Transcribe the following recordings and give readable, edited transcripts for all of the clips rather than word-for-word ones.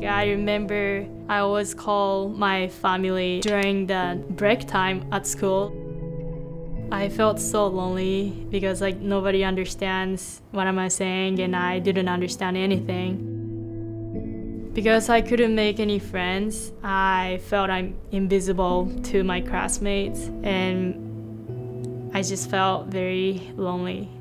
I remember I always call my family during the break time at school. I felt so lonely because like nobody understands what am I saying and I didn't understand anything. Because I couldn't make any friends, I felt I'm invisible to my classmates and I just felt very lonely. "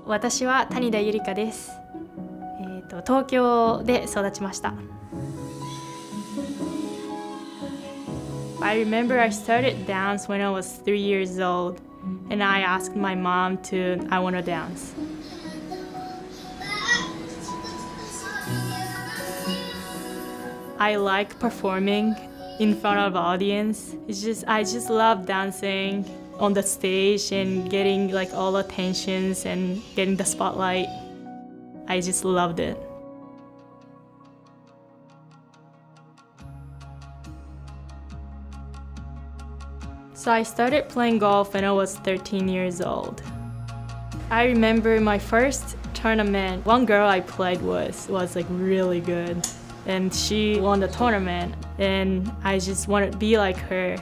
私は谷田ゆりかです。東京で育ちました。I remember I started dance when I was 3 years old, and I asked my mom to, I want to dance. I like performing in front of audience. I just love dancing on the stage and getting like all attentions and getting the spotlight. I just loved it. So I started playing golf when I was 13 years old. I remember my first tournament, one girl I played with was like really good. And she won the tournament and I just wanted to be like her.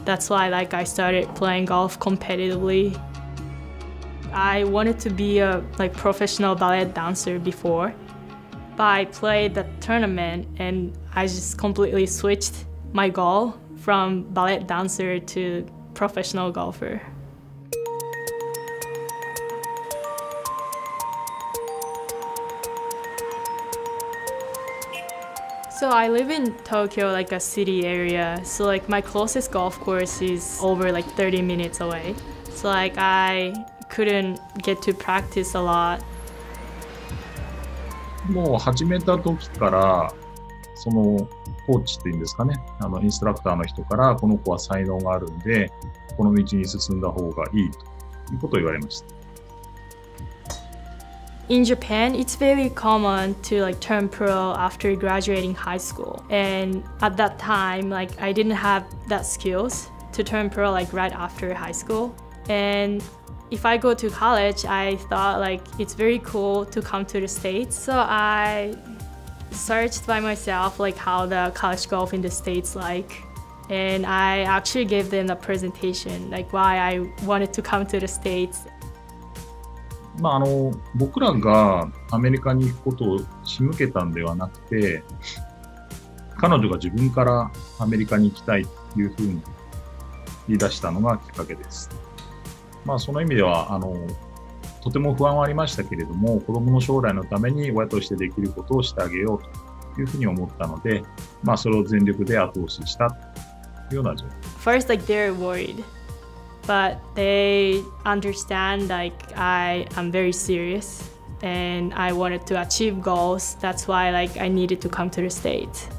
That's why I started playing golf competitively. I wanted to be a professional ballet dancer before, but I played the tournament and I just completely switched my goal from ballet dancer to professional golfer. So I live in Tokyo, like a city area. So like my closest golf course is over like 30 minutes away. So like I couldn't get to practice a lot. もう始めた時からそのコーチっていうんですかね、インストラクターの人からこの子は才能があるんでこの道に進んだ方がいいということを言われました。In Japan, it's very common to turn pro after graduating high school. And at that time, I didn't have that skills to turn pro right after high school. And if I go to college, I thought it's very cool to come to the States. So I searched by myself how the college golf in the States like. And I actually gave them a presentation why I wanted to come to the States. 僕らがアメリカに行くことを仕向けたんではなくて、彼女が自分からアメリカに行きたいというふうに言い出したのがきっかけです。その意味ではとても不安はありましたけれども、子供の将来のために親としてできることをしてあげようというふうに思ったので、それを全力で後押ししたというような状況。First, they're worried. But they understand I am very serious and I wanted to achieve goals. That's why I needed to come to the States.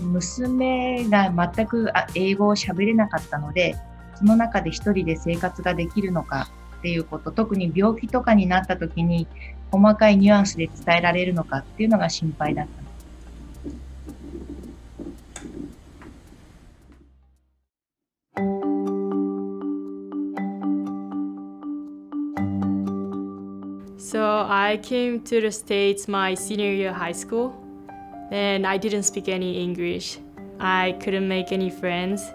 娘が全く英語を喋れなかったので、その中で一人で生活ができるのかっていうこと、特に病気とかになった時に細かいニュアンスで伝えられるのかっていうのが心配だった。So I came to the States my senior year of high school, and I didn't speak any English. I couldn't make any friends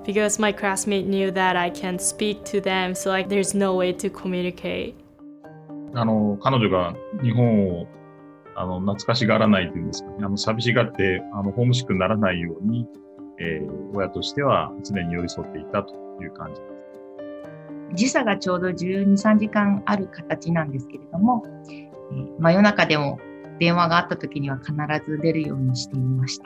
because my classmate knew that I can't speak to them, so there's no way to communicate. 彼女が日本を懐かしがらないというんですかね、寂しがってホームシックにならないように、親としては常に寄り添っていたという感じです。時差がちょうど12、3時間ある形なんですけれども、真夜中でも電話があった時には必ず出るようにしていました。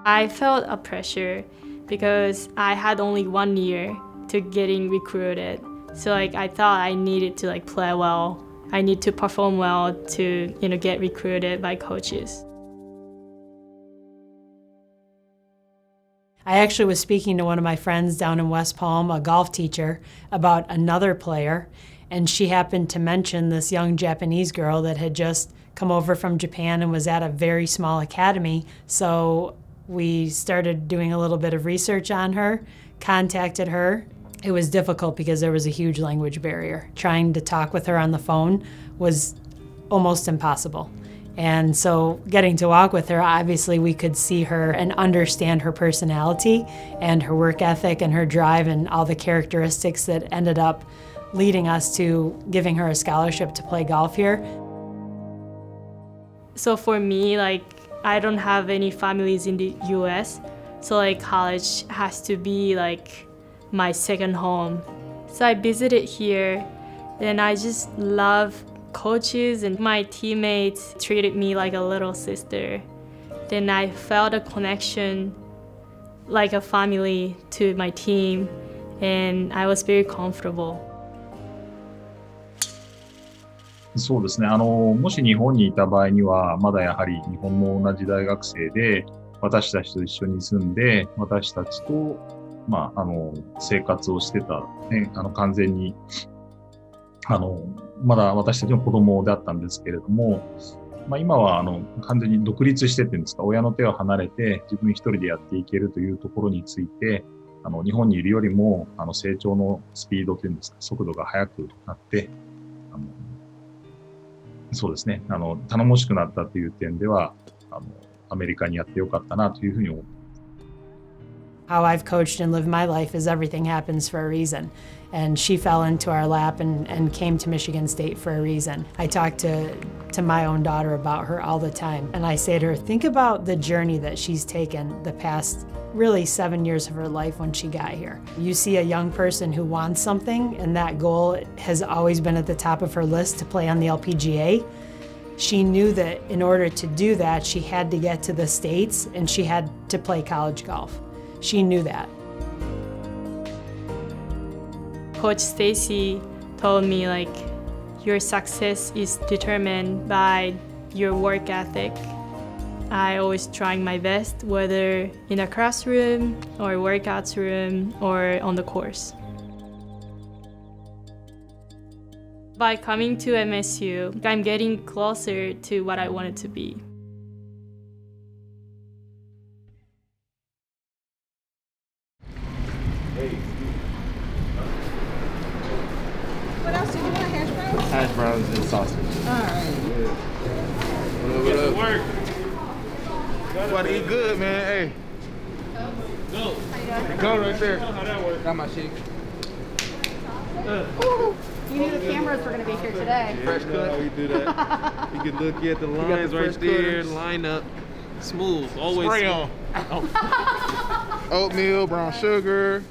I felt a pressure because I had only 1 year to getting recruited. So I thought I needed to play well. I need to perform well to get recruited by coaches. I actually was speaking to one of my friends down in West Palm, a golf teacher, about another player, And she happened to mention this young Japanese girl that had just come over from Japan and was at a very small academy. So we started doing a little bit of research on her, contacted her. It was difficult because there was a huge language barrier. Trying to talk with her on the phone was almost impossible. And so getting to walk with her, obviously we could see her and understand her personality and her work ethic and her drive and all the characteristics that ended up leading us to giving her a scholarship to play golf here. So for me, like, I don't have any families in the US, so like college has to be like my second home. So I visited here and I just love coaches, and my teammates treated me like a little sister. Then I felt a connection like a family to my team, and I was very comfortable. そうですね。もし日本にいた場合には、まだやはり日本の同じ大学生で、私たちと一緒に住んで、私たちと、生活をしてた、ね、完全に、まだ私たちの子供だったんですけれども、今は完全に独立してっていうんですか、親の手を離れて自分一人でやっていけるというところについて、日本にいるよりも成長のスピードというんですか、速度が速くなって、そうですね、頼もしくなったという点では、アメリカにやってよかったなというふうに思います。How I've coached and lived my life is everything happens for a reason. And she fell into our lap and came to Michigan State for a reason. I talk to my own daughter about her all the time. And I say to her, think about the journey that she's taken the past really 7 years of her life when she got here. You see a young person who wants something, and that goal has always been at the top of her list to play on the LPGA. She knew that in order to do that, she had to get to the States and she had to play college golf. She knew that. Coach Stacy told me, like, your success is determined by your work ethic. I always trying my best, whether in a classroom or workouts room or on the course. By coming to MSU, I'm getting closer to what I wanted to be. What else did you want? Hash browns? Hash browns and sausage. All right. What up? Work. About to eat good, man. Hey. Go. Go right there. How that works. Got my shake. You knew the cameras were going to be here today. Fresh cut. How we do that. You can look at the lines right there. Line up. Smooth. Always spray on. Oatmeal, brown sugar.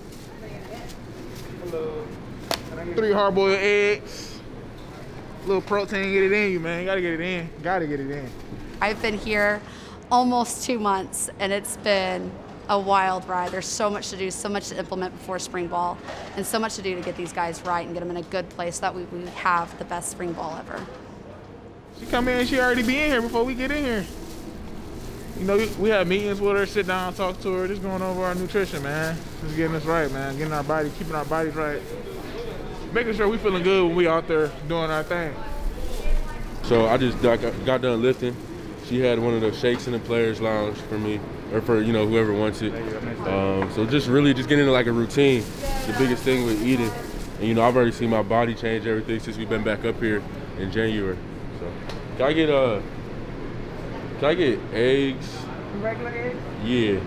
Hello. 3 hard-boiled eggs. A little protein, get it in you, man. You gotta get it in. Gotta get it in. I've been here almost 2 months, and it's been a wild ride. There's so much to do, so much to implement before spring ball, and so much to do to get these guys right and get them in a good place so that we have the best spring ball ever. She come in, she already be in here before we get in here. You know, we have meetings with her, sit down, talk to her, just going over our nutrition, man. Just getting us right, man. Getting our body, keeping our bodies right. Making sure we feeling good when we out there doing our thing. So I just got done lifting. She had one of the shakes in the players' lounge for me, or for, you know, whoever wants it. So just really just getting into like a routine. The biggest thing with eating. And you know, I've already seen my body change everything since we've been back up here in January. So can I get eggs? Regular eggs? Yeah.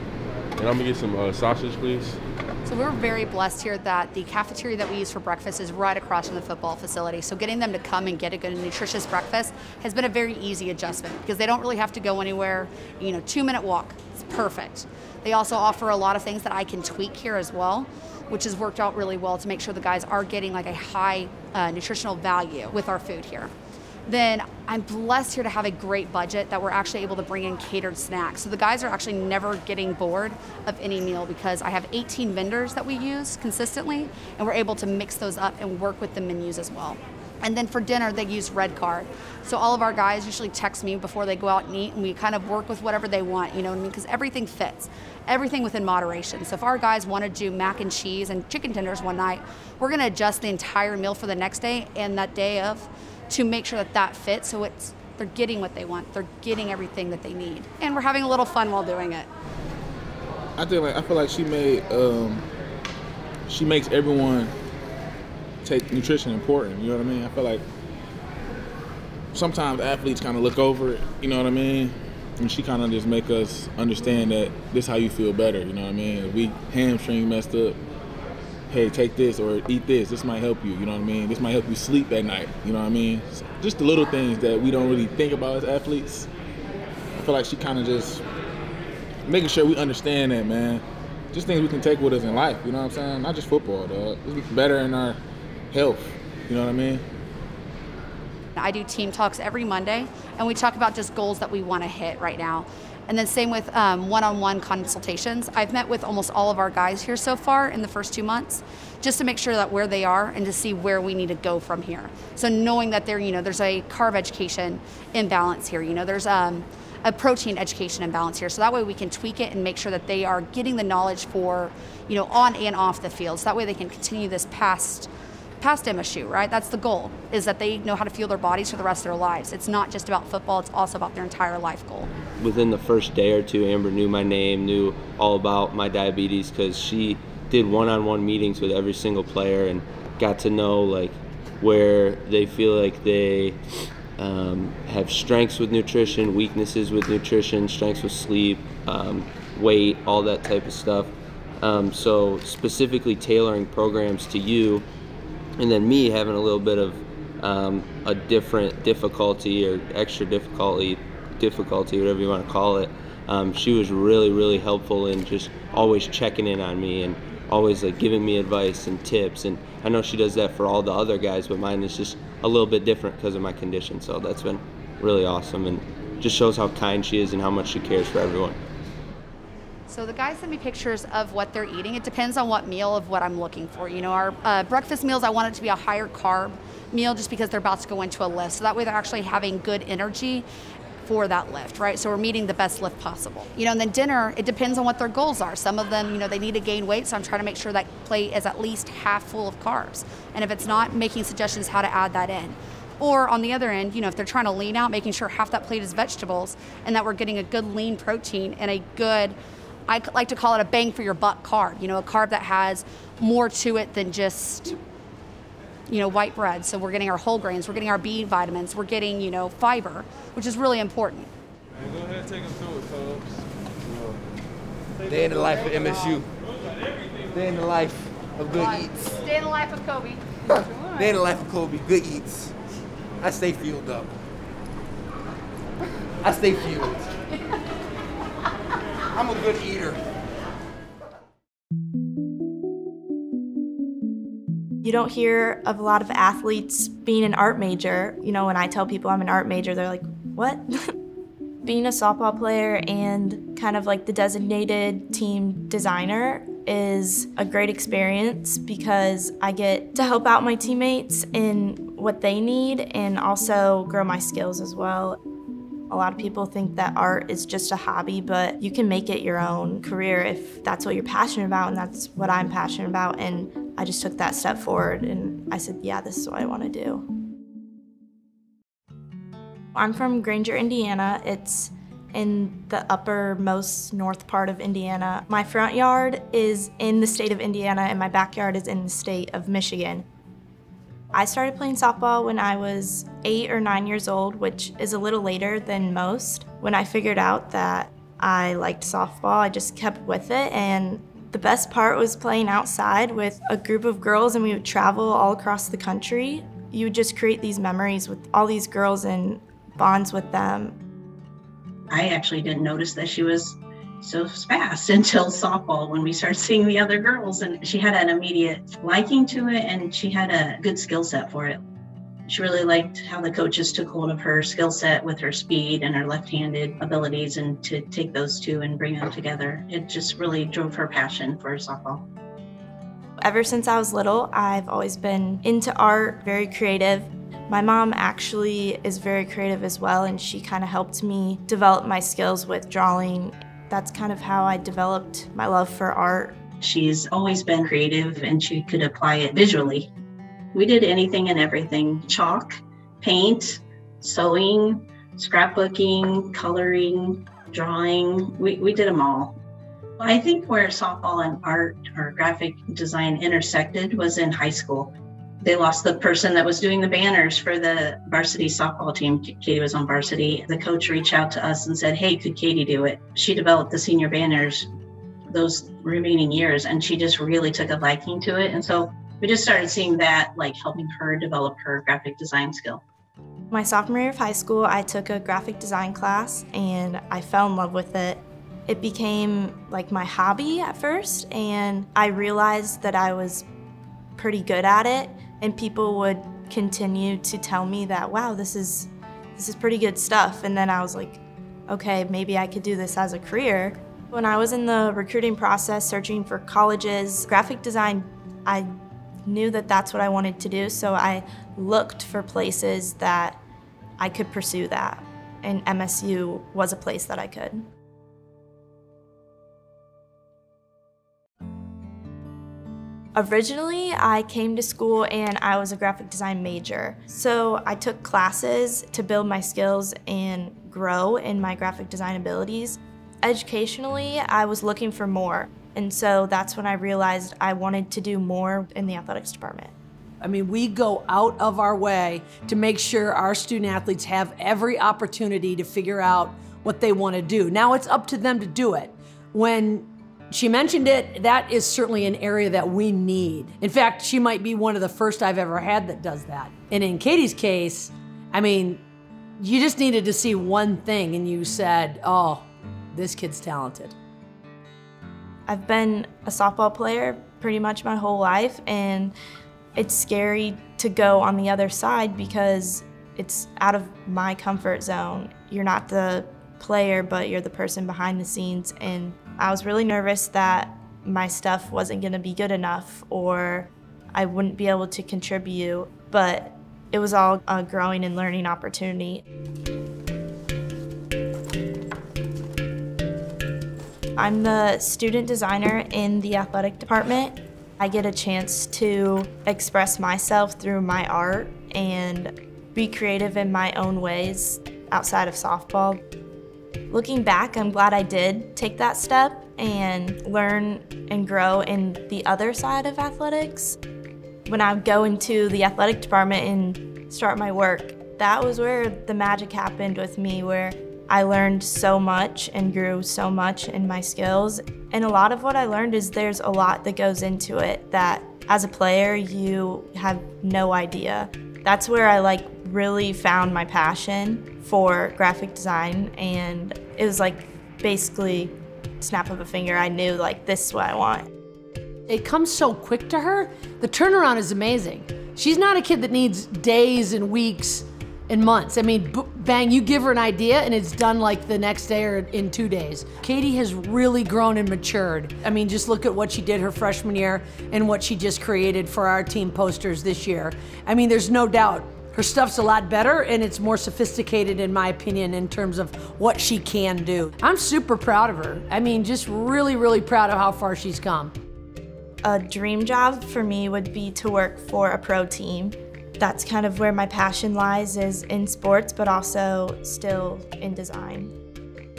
And I'm gonna get some sausage, please. So we're very blessed here that the cafeteria that we use for breakfast is right across from the football facility. So getting them to come and get a good nutritious breakfast has been a very easy adjustment because they don't really have to go anywhere. You know, 2-minute walk, it's perfect. They also offer a lot of things that I can tweak here as well, which has worked out really well to make sure the guys are getting like a high nutritional value with our food here. Then I'm blessed here to have a great budget that we're actually able to bring in catered snacks. So the guys are actually never getting bored of any meal because I have 18 vendors that we use consistently, and we're able to mix those up and work with the menus as well. And then for dinner, they use Red Card. So all of our guys usually text me before they go out and eat, and we kind of work with whatever they want, you know what I mean? Because everything fits, everything within moderation. So if our guys want to do mac and cheese and chicken tenders one night, we're going to adjust the entire meal for the next day and that day of to make sure that that fits. So they're getting what they want, they're getting everything that they need, and we're having a little fun while doing it. I feel like she makes everyone take nutrition important, you know what I mean? I feel like sometimes athletes kind of look over it, you know what I mean? And she kind of just make us understand that this is how you feel better, you know what I mean? If we hamstring messed up, hey, take this or eat this. This might help you, you know what I mean? This might help you sleep at night, you know what I mean? Just the little things that we don't really think about as athletes. I feel like she kind of just making sure we understand that, man. Just things we can take with us in life, you know what I'm saying? Not just football, dog. It's better in our health, you know what I mean? I do team talks every Monday, and we talk about just goals that we want to hit right now. And then same with one-on-one consultations. I've met with almost all of our guys here so far in the first 2 months, just to make sure that where they are and to see where we need to go from here. So knowing that there's a carb education imbalance here, there's a protein education imbalance here. So that way we can tweak it and make sure that they are getting the knowledge for, on and off the field. So that way they can continue this past MSU, right? That's the goal, is that they know how to fuel their bodies for the rest of their lives. It's not just about football, it's also about their entire life goal. Within the first day or two, Amber knew my name, knew all about my diabetes, because she did one-on-one meetings with every single player and got to know like where they feel like they have strengths with nutrition, weaknesses with nutrition, strengths with sleep, weight, all that type of stuff. So specifically tailoring programs to you, and then me having a little bit of a different difficulty or extra difficulty, whatever you want to call it. She was really, really helpful in just always checking in on me and always like giving me advice and tips. And I know she does that for all the other guys, but mine is just a little bit different because of my condition. So that's been really awesome and just shows how kind she is and how much she cares for everyone. So the guys send me pictures of what they're eating. It depends on what meal of what I'm looking for. Our breakfast meals, I want it to be a higher carb meal just because they're about to go into a lift. So that way they're actually having good energy for that lift, right? So we're meeting the best lift possible. And then dinner, it depends on what their goals are. Some of them, they need to gain weight, so I'm trying to make sure that plate is at least half full of carbs. And if it's not, making suggestions how to add that in. Or on the other end, if they're trying to lean out, making sure half that plate is vegetables and that we're getting a good lean protein and a good, I like to call it a bang for your buck carb, a carb that has more to it than just, white bread. So we're getting our whole grains, we're getting our B vitamins, we're getting, fiber, which is really important. Man, go ahead and take them through it, Cubs. Day in the life of MSU. Day in the life of good eats. Day in the life of Kobe. Day in the life of Kobe, good eats. I stay fueled up. I stay fueled. I'm a good eater. You don't hear of a lot of athletes being an art major. When I tell people I'm an art major, they're like, what? Being a softball player and kind of like the designated team designer is a great experience because I get to help out my teammates in what they need and also grow my skills as well. A lot of people think that art is just a hobby, but you can make it your own career if that's what you're passionate about, and that's what I'm passionate about. And I just took that step forward and I said, yeah, this is what I want to do. I'm from Granger, Indiana. It's in the uppermost north part of Indiana. My front yard is in the state of Indiana and my backyard is in the state of Michigan. I started playing softball when I was 8 or 9 years old, which is a little later than most. When I figured out that I liked softball, I just kept with it, and the best part was playing outside with a group of girls, and we would travel all across the country. You would just create these memories with all these girls and bonds with them. I actually didn't notice that she was so fast until softball when we started seeing the other girls, and she had an immediate liking to it and she had a good skill set for it. She really liked how the coaches took hold of her skill set with her speed and her left-handed abilities, and to take those two and bring them together. It just really drove her passion for softball. Ever since I was little, I've always been into art, very creative. My mom actually is very creative as well, and she kind of helped me develop my skills with drawing. That's kind of how I developed my love for art. She's always been creative and she could apply it visually. We did anything and everything: chalk, paint, sewing, scrapbooking, coloring, drawing. We did them all. I think where softball and art or graphic design intersected was in high school. They lost the person that was doing the banners for the varsity softball team. Katie was on varsity. The coach reached out to us and said, hey, could Katie do it? She developed the senior banners those remaining years, and she just really took a liking to it. And so we just started seeing that, like, helping her develop her graphic design skill. My sophomore year of high school, I took a graphic design class and I fell in love with it. It became like my hobby at first, and I realized that I was pretty good at it, and people would continue to tell me that, wow, this is pretty good stuff. And then I was like, okay, maybe I could do this as a career. When I was in the recruiting process searching for colleges, graphic design, I knew that that's what I wanted to do, so I looked for places that I could pursue that, and MSU was a place that I could. Originally, I came to school and I was a graphic design major. So I took classes to build my skills and grow in my graphic design abilities. Educationally, I was looking for more. And so that's when I realized I wanted to do more in the athletics department. I mean, we go out of our way to make sure our student athletes have every opportunity to figure out what they want to do. Now it's up to them to do it. When she mentioned it, that is certainly an area that we need. In fact, she might be one of the first I've ever had that does that. And in Katie's case, I mean, you just needed to see one thing and you said, oh, this kid's talented. I've been a softball player pretty much my whole life, and it's scary to go on the other side because it's out of my comfort zone. You're not the player, but you're the person behind the scenes, and I was really nervous that my stuff wasn't going to be good enough or I wouldn't be able to contribute, but it was all a growing and learning opportunity. I'm the student designer in the athletic department. I get a chance to express myself through my art and be creative in my own ways outside of softball. Looking back, I'm glad I did take that step and learn and grow in the other side of athletics. When I go into the athletic department and start my work, that was where the magic happened with me, where I learned so much and grew so much in my skills. And a lot of what I learned is there's a lot that goes into it that as a player you have no idea. That's where I really found my passion for graphic design, and it was basically snap of a finger. I knew this is what I want. It comes so quick to her. The turnaround is amazing. She's not a kid that needs days and weeks and months. I mean, bang, you give her an idea and it's done the next day or in 2 days. Katie has really grown and matured. I mean, just look at what she did her freshman year and what she just created for our team posters this year. I mean, there's no doubt her stuff's a lot better and it's more sophisticated, in my opinion, in terms of what she can do. I'm super proud of her. I mean, just really, really proud of how far she's come. A dream job for me would be to work for a pro team. That's kind of where my passion lies, is in sports, but also still in design.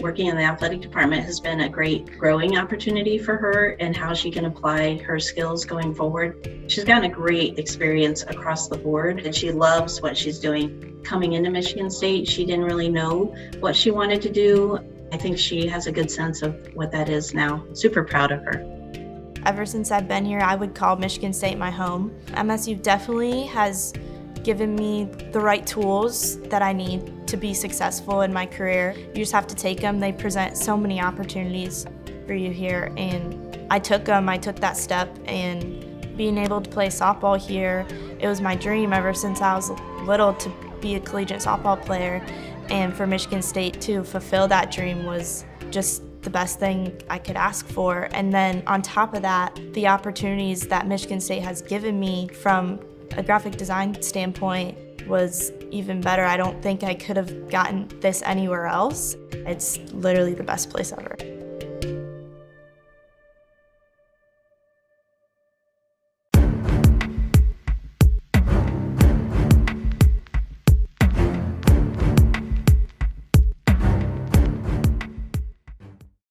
Working in the athletic department has been a great growing opportunity for her and how she can apply her skills going forward. She's gotten a great experience across the board, and she loves what she's doing. Coming into Michigan State, she didn't really know what she wanted to do. I think she has a good sense of what that is now. Super proud of her. Ever since I've been here, I would call Michigan State my home. MSU definitely has given me the right tools that I need to be successful in my career. You just have to take them. They present so many opportunities for you here, and I took them. I took that step, and being able to play softball here, it was my dream ever since I was little to be a collegiate softball player, and for Michigan State to fulfill that dream was just the best thing I could ask for. And then on top of that, the opportunities that Michigan State has given me from a graphic design standpoint, was even better. I don't think I could have gotten this anywhere else. It's literally the best place ever.